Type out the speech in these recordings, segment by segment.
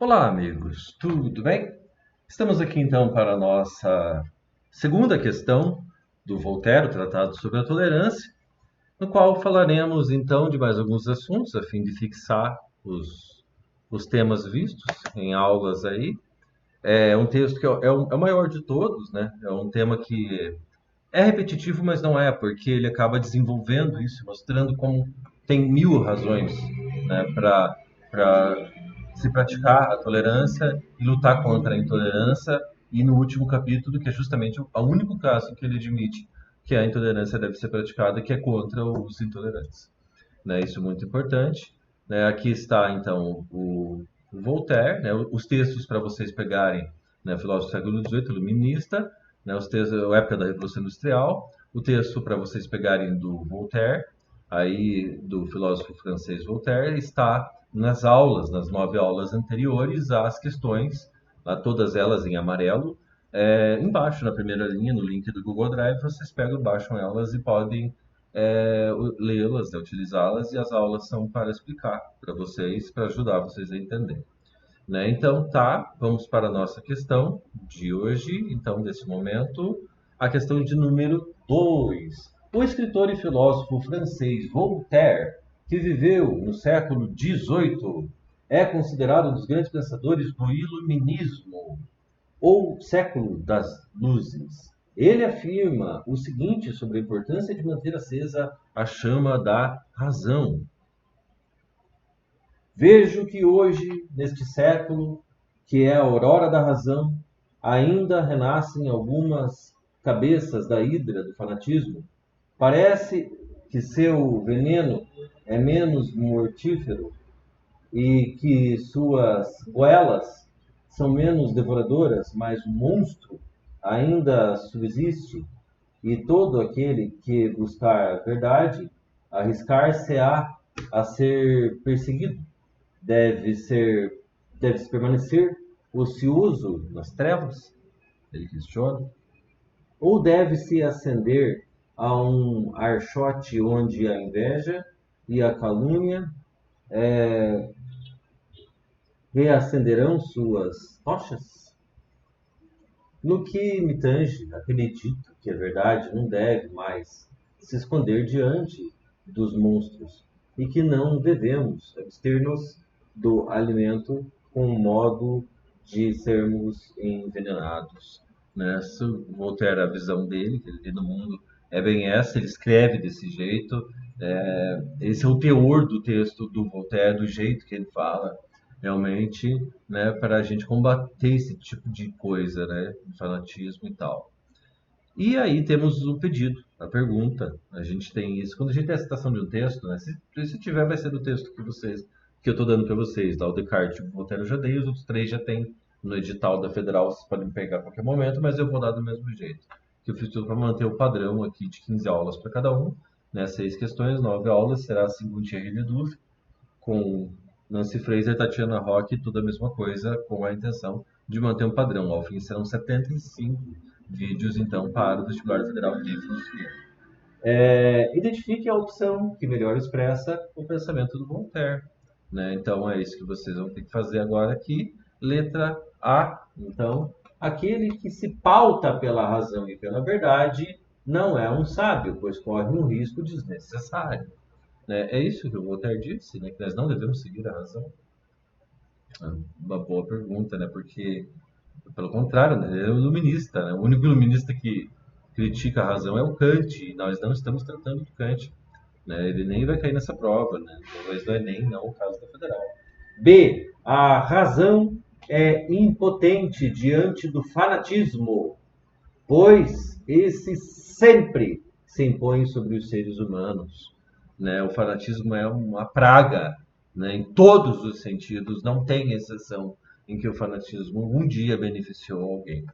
Olá, amigos, tudo bem? Estamos aqui então para a nossa segunda questão do Voltaire, o Tratado sobre a Tolerância, no qual falaremos então de mais alguns assuntos a fim de fixar os temas vistos em aulas aí. É um texto que é o maior de todos, né? É um tema que é repetitivo, mas não é, porque ele acaba desenvolvendo isso, mostrando como tem mil razões, né, para se praticar a tolerância e lutar contra a intolerância. E no último capítulo, que é justamente o único caso que ele admite que a intolerância deve ser praticada, que é contra os intolerantes. Né? Isso é muito importante. Né? Aqui está, então, o Voltaire, né? Os textos para vocês pegarem, né? Filósofo do século XVIII, iluminista, né? Os textos, a época da Revolução Industrial, o texto para vocês pegarem do Voltaire, aí do filósofo francês Voltaire, está nas aulas, nas 9 aulas anteriores às questões, lá, todas elas em amarelo. Embaixo, na primeira linha, no link do Google Drive, vocês pegam, baixam elas e podem lê-las, né, utilizá-las, e as aulas são para explicar para vocês, para ajudar vocês a entender. Né? Então, tá, vamos para a nossa questão de hoje, então, desse momento, a questão de número 2. O escritor e filósofo francês Voltaire, que viveu no século XVIII, é considerado um dos grandes pensadores do Iluminismo, ou século das luzes. Ele afirma o seguinte sobre a importância de manter acesa a chama da razão. Vejo que hoje, neste século, que é a aurora da razão, ainda renascem algumas cabeças da hidra do fanatismo. Parece que seu veneno é menos mortífero e que suas goelas são menos devoradoras, mas o monstro ainda subsiste, e todo aquele que buscar verdade arriscar-se-á a ser perseguido. Deve-se permanecer ocioso nas trevas? Ele questiona. Ou deve-se ascender a um archote onde a inveja e a calúnia reacenderão suas tochas? No que me tange, acredito que a verdade não deve mais se esconder diante dos monstros e que não devemos abster-nos do alimento com modo de sermos envenenados. Né? Se Voltaire, a visão dele, que ele tem do mundo, é bem essa, ele escreve desse jeito. Esse é o teor do texto do Voltaire, do jeito que ele fala, realmente, né, para a gente combater esse tipo de coisa, né, de fanatismo e tal. E aí temos o pedido, a pergunta. A gente tem isso quando a gente tem a citação de um texto, né? Se tiver, vai ser do texto que eu estou dando para vocês. Lá, o Descartes e o Voltaire eu já dei, os outros três já tem no edital da Federal, vocês podem pegar a qualquer momento, mas eu vou dar do mesmo jeito. Que eu fiz tudo para manter o padrão aqui de 15 aulas para cada um, né? 6 questões, 9 aulas, será segundo Thierry Ledoux, com Nancy Fraser, Tatiana Roque, tudo a mesma coisa, com a intenção de manter um padrão. Ao fim serão 75 vídeos, então, para o vestibular federal de filosofia. Identifique a opção que melhor expressa o pensamento do Voltaire. Né? Então, é isso que vocês vão ter que fazer agora aqui. Letra A, então, aquele que se pauta pela razão e pela verdade não é um sábio, pois corre um risco desnecessário. Né? É isso que o Voltaire disse, né? Que nós não devemos seguir a razão. Uma boa pergunta, né? Porque, pelo contrário, né? Ele é um iluminista, né? O único iluminista que critica a razão é o Kant, e nós não estamos tratando do Kant. Né? Ele nem vai cair nessa prova, né? Talvez do Enem, não o caso da Federal. B. A razão é impotente diante do fanatismo, pois esse sempre se impõe sobre os seres humanos. Né? O fanatismo é uma praga, né? Em todos os sentidos, não tem exceção em que o fanatismo um dia beneficiou alguém.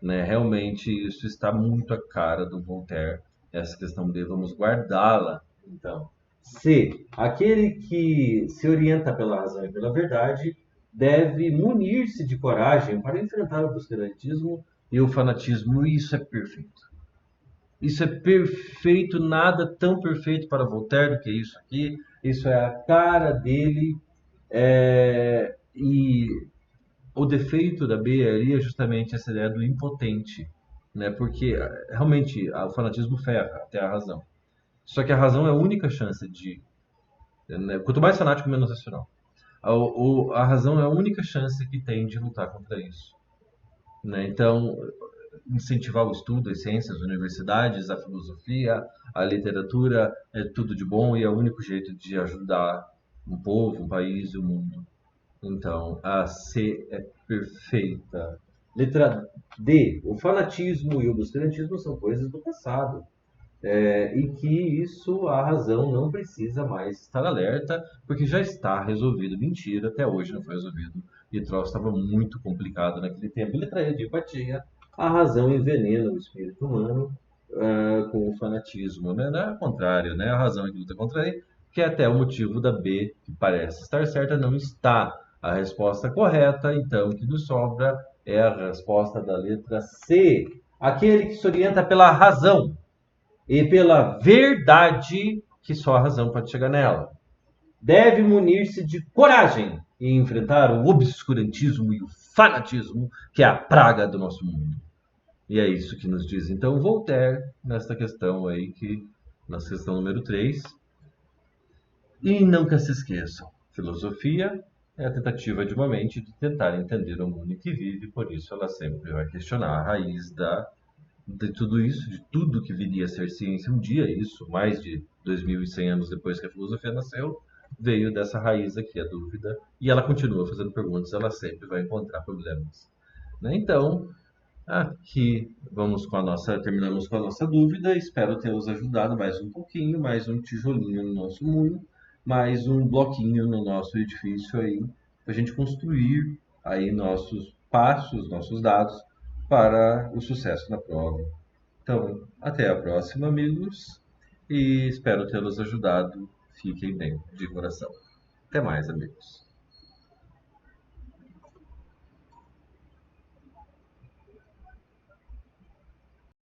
Né? Realmente isso está muito à cara do Voltaire, essa questão de vamos guardá-la. Então, C. Aquele que se orienta pela razão e pela verdade deve munir-se de coragem para enfrentar o obscurantismo e o fanatismo. E isso é perfeito. Isso é perfeito, nada tão perfeito para Voltaire do que isso aqui. Isso é a cara dele. E o defeito da B ali é justamente essa ideia do impotente, né? Porque realmente o fanatismo ferra até a razão. Só que a razão é a única chance de, né? Quanto mais fanático, menos racional. A razão é a única chance que tem de lutar contra isso, né? Então, incentivar o estudo, as ciências, as universidades, a filosofia, a literatura, é tudo de bom e é o único jeito de ajudar um povo, um país e o mundo. Então, a C é perfeita. Letra D. O fanatismo e o obscurantismo são coisas do passado. E que isso, a razão não precisa mais estar alerta, porque já está resolvido. Mentira, até hoje não foi resolvido. E o troço estava muito complicado naquele tempo. Letra E de empatia. A razão envenena o espírito humano com o fanatismo. Né? Não é o contrário, né? A razão é que luta contra ele, que é até o motivo da B, que parece estar certa, não está. A resposta correta, então, que nos sobra é a resposta da letra C. Aquele que se orienta pela razão e pela verdade que só a razão pode chegar nela. Deve munir-se de coragem e enfrentar o obscurantismo e o fanatismo, que é a praga do nosso mundo. E é isso que nos diz então Voltaire nesta questão aí, na questão número 3. E nunca se esqueçam, filosofia é a tentativa de uma mente de tentar entender o mundo em que vive, por isso ela sempre vai questionar a raiz de tudo isso, de tudo que viria a ser ciência um dia, isso, mais de 2100 anos depois que a filosofia nasceu, veio dessa raiz aqui, a dúvida, e ela continua fazendo perguntas, ela sempre vai encontrar problemas. Né? Então, aqui terminamos com a nossa dúvida, espero tê-los ajudado mais um pouquinho, mais um tijolinho no nosso mundo, mais um bloquinho no nosso edifício aí, para a gente construir aí nossos passos, nossos dados para o sucesso na prova. Então, até a próxima, amigos, e espero tê-los ajudado. Fiquem bem, de coração. Até mais, amigos.